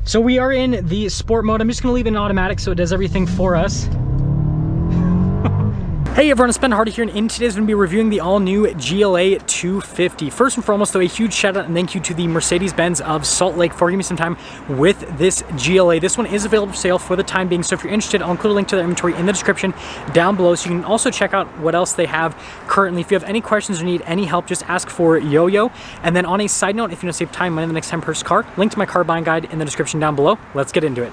So we are in the sport mode. I'm just gonna leave it in automatic so it does everything for us. Hey everyone, it's Ben Hardy here, and in today's going to be reviewing the all-new GLA250. First and foremost though, a huge shout out and thank you to the Mercedes of Salt Lake for giving me some time with this GLA. This one is available for sale for the time being, so if you're interested, I'll include a link to their inventory in the description down below, so you can also check out what else they have currently. If you have any questions or need any help, just ask for Yo-Yo. And then on a side note, if you want to save time money the next time purchase car, link to my car buying guide in the description down below. Let's get into it.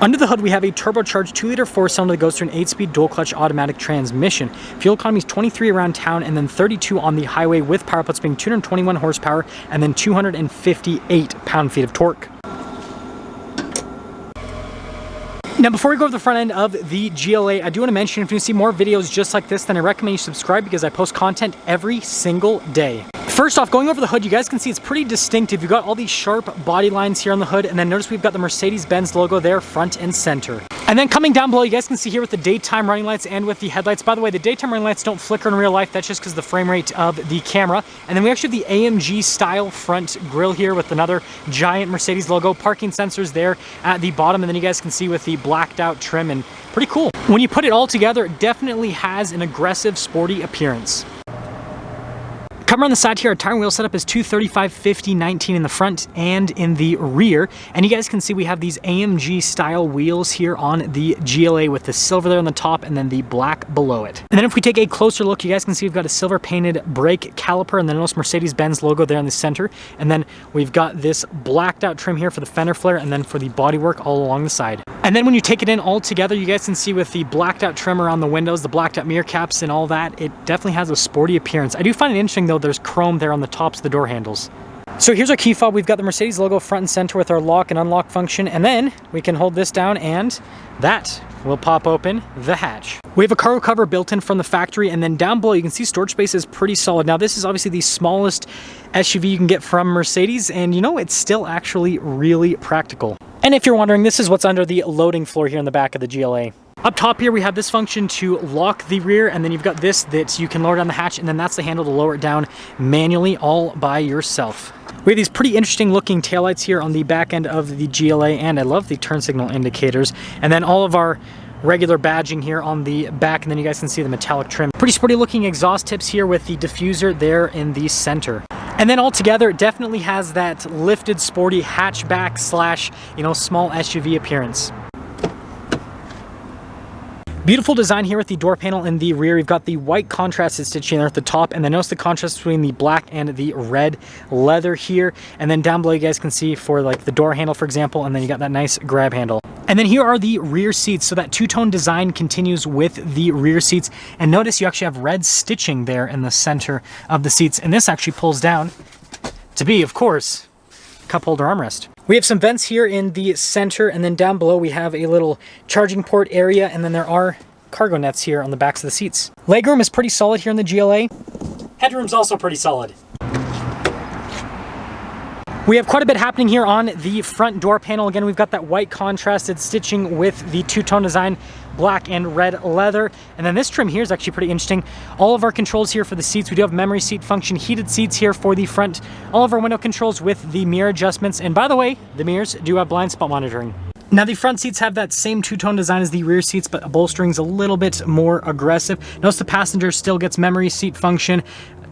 Under the hood, we have a turbocharged 2-liter 4-cylinder that goes through an 8-speed dual-clutch automatic transmission. Fuel economy is 23 around town and then 32 on the highway, with power outputs being 221 horsepower and then 258 pound-feet of torque. Now, before we go over the front end of the GLA, I do want to mention, if you want to see more videos just like this, then I recommend you subscribe because I post content every single day. First off, going over the hood, you guys can see it's pretty distinctive. You've got all these sharp body lines here on the hood, and then notice we've got the Mercedes-Benz logo there, front and center. And then coming down below, you guys can see here with the daytime running lights and with the headlights. By the way, the daytime running lights don't flicker in real life. That's just because of the frame rate of the camera. And then we actually have the AMG style front grille here with another giant Mercedes logo, parking sensors there at the bottom. And then you guys can see with the blacked out trim, and pretty cool. When you put it all together, it definitely has an aggressive, sporty appearance. Coming around the side here, our tire and wheel setup is 235/50/19 in the front and in the rear. And you guys can see we have these AMG style wheels here on the GLA with the silver there on the top and then the black below it. And then if we take a closer look, you guys can see we've got a silver painted brake caliper, and then notice Mercedes-Benz logo there in the center. And then we've got this blacked out trim here for the fender flare and then for the bodywork all along the side. And then when you take it in all together, you guys can see with the blacked out trim around the windows, the blacked out mirror caps and all that, it definitely has a sporty appearance. I do find it interesting though, there's chrome there on the tops of the door handles. So here's our key fob. We've got the Mercedes logo front and center with our lock and unlock function, and then we can hold this down and that will pop open the hatch. We have a cargo cover built in from the factory, and then down below you can see storage space is pretty solid. Now this is obviously the smallest SUV you can get from Mercedes, and you know, it's still actually really practical. And if you're wondering, this is what's under the loading floor here in the back of the GLA. Up top here, we have this function to lock the rear, and then you've got this that you can lower down the hatch, and then that's the handle to lower it down manually all by yourself. We have these pretty interesting looking taillights here on the back end of the GLA, and I love the turn signal indicators. And then all of our regular badging here on the back, and then you guys can see the metallic trim. Pretty sporty looking exhaust tips here with the diffuser there in the center. And then all together, it definitely has that lifted, sporty hatchback slash, you know, small SUV appearance. Beautiful design here with the door panel in the rear. We've got the white contrasted stitching there at the top, and then notice the contrast between the black and the red leather here. And then down below you guys can see for like the door handle, for example, and then you got that nice grab handle. And then here are the rear seats. So that two-tone design continues with the rear seats. And notice you actually have red stitching there in the center of the seats. And this actually pulls down to be, of course, cup holder armrest. We have some vents here in the center, and then down below we have a little charging port area, and then there are cargo nets here on the backs of the seats. Legroom is pretty solid here in the GLA. Headroom's also pretty solid. We have quite a bit happening here on the front door panel. Again, we've got that white contrasted stitching with the two-tone design, black and red leather. And then this trim here is actually pretty interesting. All of our controls here for the seats. We do have memory seat function, heated seats here for the front. All of our window controls with the mirror adjustments. And by the way, the mirrors do have blind spot monitoring. Now the front seats have that same two-tone design as the rear seats, but upholstering's a little bit more aggressive. Notice the passenger still gets memory seat function,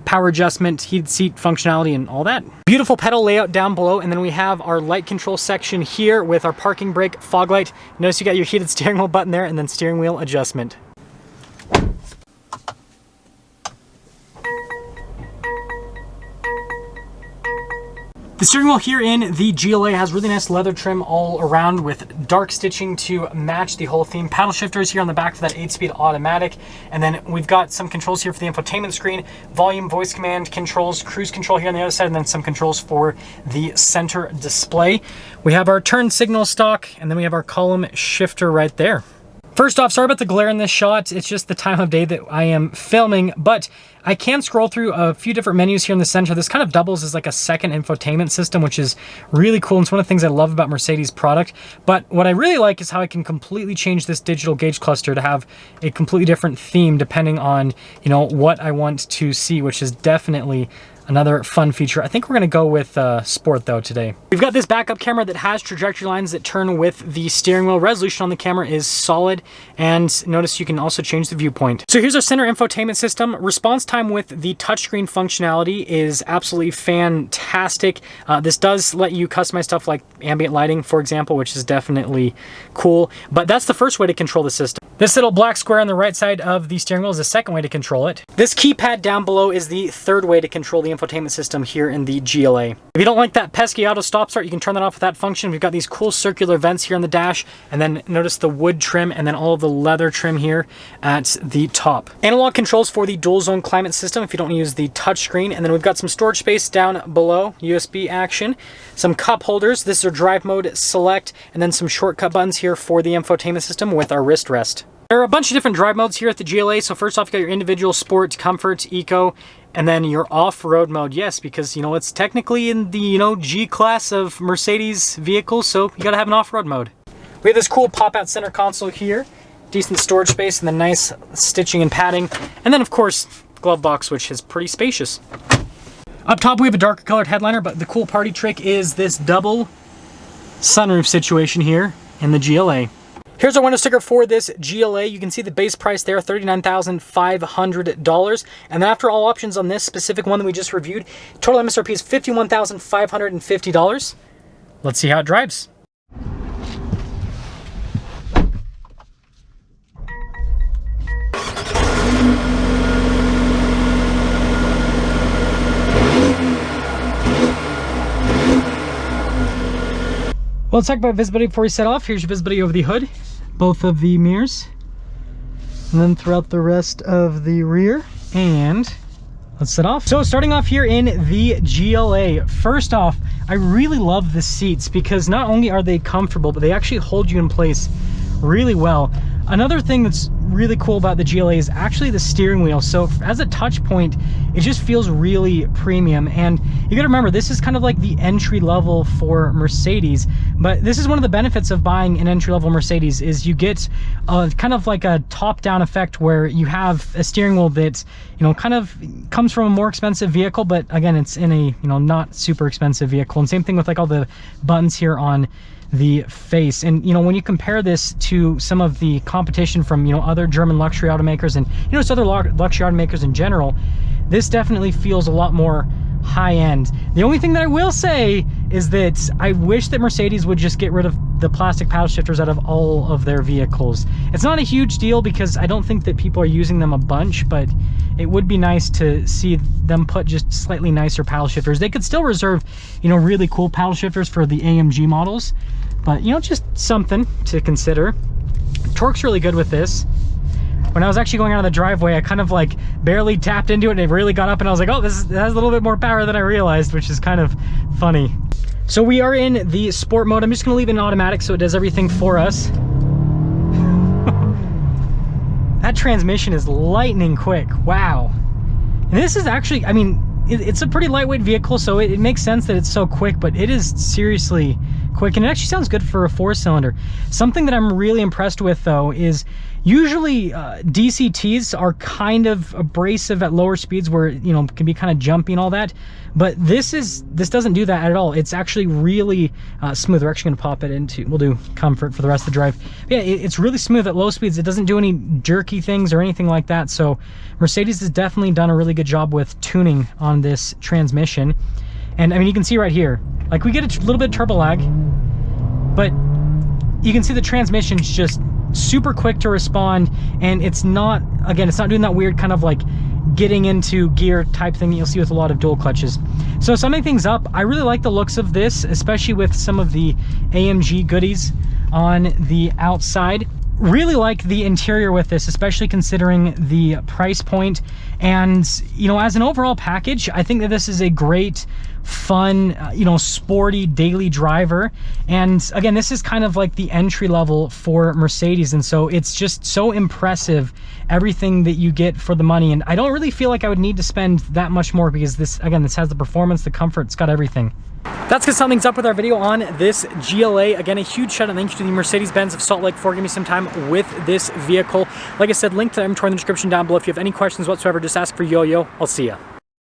power adjustment, heated seat functionality, and all that. Beautiful pedal layout down below, and then we have our light control section here with our parking brake, fog light. Notice you got your heated steering wheel button there, and then steering wheel adjustment. The steering wheel here in the GLA has really nice leather trim all around with dark stitching to match the whole theme. Paddle shifters here on the back for that 8-speed automatic. And then we've got some controls here for the infotainment screen, volume, voice command controls, cruise control here on the other side, and then some controls for the center display. We have our turn signal stock, and then we have our column shifter right there. First off, sorry about the glare in this shot. It's just the time of day that I am filming, but I can scroll through a few different menus here in the center. This kind of doubles as like a second infotainment system, which is really cool. And it's one of the things I love about Mercedes product. But what I really like is how I can completely change this digital gauge cluster to have a completely different theme depending on, you know, what I want to see, which is definitely another fun feature. I think we're gonna go with Sport though today. We've got this backup camera that has trajectory lines that turn with the steering wheel. Resolution on the camera is solid, and notice you can also change the viewpoint. So here's our center infotainment system. Response time with the touchscreen functionality is absolutely fantastic. This does let you customize stuff like ambient lighting, for example, which is definitely cool. But that's the first way to control the system. This little black square on the right side of the steering wheel is the second way to control it. This keypad down below is the third way to control the infotainment system here in the GLA. If you don't like that pesky auto stop start, you can turn that off with that function. We've got these cool circular vents here on the dash, and then notice the wood trim and then all of the leather trim here at the top. Analog controls for the dual zone climate system if you don't use the touchscreen, and then we've got some storage space down below, USB action, some cup holders. This is our drive mode select, and then some shortcut buttons here for the infotainment system with our wrist rest. There are a bunch of different drive modes here at the GLA. So first off, you got your individual, sport, comfort, eco, and then your off-road mode. Yes, because, you know, it's technically in the, you know, G class of Mercedes vehicles, so you gotta have an off-road mode. We have this cool pop-out center console here, decent storage space, and then nice stitching and padding. And then, of course, glove box, which is pretty spacious. Up top, we have a darker colored headliner, but the cool party trick is this double sunroof situation here in the GLA. Here's our window sticker for this GLA. You can see the base price there, $39,500. And then after all options on this specific one that we just reviewed, total MSRP is $51,550. Let's see how it drives. Well, let's talk about visibility before we set off. Here's your visibility over the hood, both of the mirrors, and then throughout the rest of the rear. And let's set off. So starting off here in the GLA, first off, I really love the seats because not only are they comfortable, but they actually hold you in place really well. Another thing that's really cool about the GLA is actually the steering wheel. So as a touch point, it just feels really premium. And you gotta remember, this is kind of like the entry level for Mercedes, but this is one of the benefits of buying an entry level Mercedes is you get kind of like a top down effect where you have a steering wheel that, you know, kind of comes from a more expensive vehicle, but again, it's in a, you know, not super expensive vehicle. And same thing with like all the buttons here on the face. And you know, when you compare this to some of the competition from, you know, other German luxury automakers and, you know, just other luxury automakers in general, this definitely feels a lot more high end. The only thing that I will say is that I wish that Mercedes would just get rid of the plastic paddle shifters out of all of their vehicles. It's not a huge deal because I don't think that people are using them a bunch, but it would be nice to see them put just slightly nicer paddle shifters. They could still reserve, you know, really cool paddle shifters for the AMG models, but, you know, just something to consider. Torque's really good with this. When I was actually going out of the driveway, I kind of like barely tapped into it and it really got up, and I was like, oh, this has a little bit more power than I realized, which is kind of funny. So we are in the sport mode. I'm just gonna leave it in automatic so it does everything for us. That transmission is lightning quick, wow. And this is actually, I mean, it's a pretty lightweight vehicle, so it makes sense that it's so quick, but it is seriously quick, and it actually sounds good for a 4-cylinder. Something that I'm really impressed with though is usually DCTs are kind of abrasive at lower speeds where, you know, can be kind of jumpy and all that, but this doesn't do that at all. It's actually really smooth. We're actually going to pop it into, we'll do comfort for the rest of the drive. But yeah, it's really smooth at low speeds. It doesn't do any jerky things or anything like that, so Mercedes has definitely done a really good job with tuning on this transmission. And I mean, you can see right here, like we get a little bit of turbo lag, but you can see the transmission's just super quick to respond, and it's not, again, it's not doing that weird kind of like getting into gear type thing that you'll see with a lot of dual clutches. So summing things up, I really like the looks of this, especially with some of the AMG goodies on the outside. Really like the interior with this, especially considering the price point. And, you know, as an overall package, I think that this is a great, fun, you know, sporty daily driver. And again, this is kind of like the entry level for Mercedes. And so it's just so impressive, everything that you get for the money. And I don't really feel like I would need to spend that much more, because this, again, this has the performance, the comfort, it's got everything. That's gonna sum things up with our video on this GLA. Again, a huge shout out and thank you to the Mercedes-Benz of Salt Lake for giving me some time with this vehicle. Like I said, link to the inventory in the description down below. If you have any questions whatsoever, just ask for Yo-Yo. I'll see ya.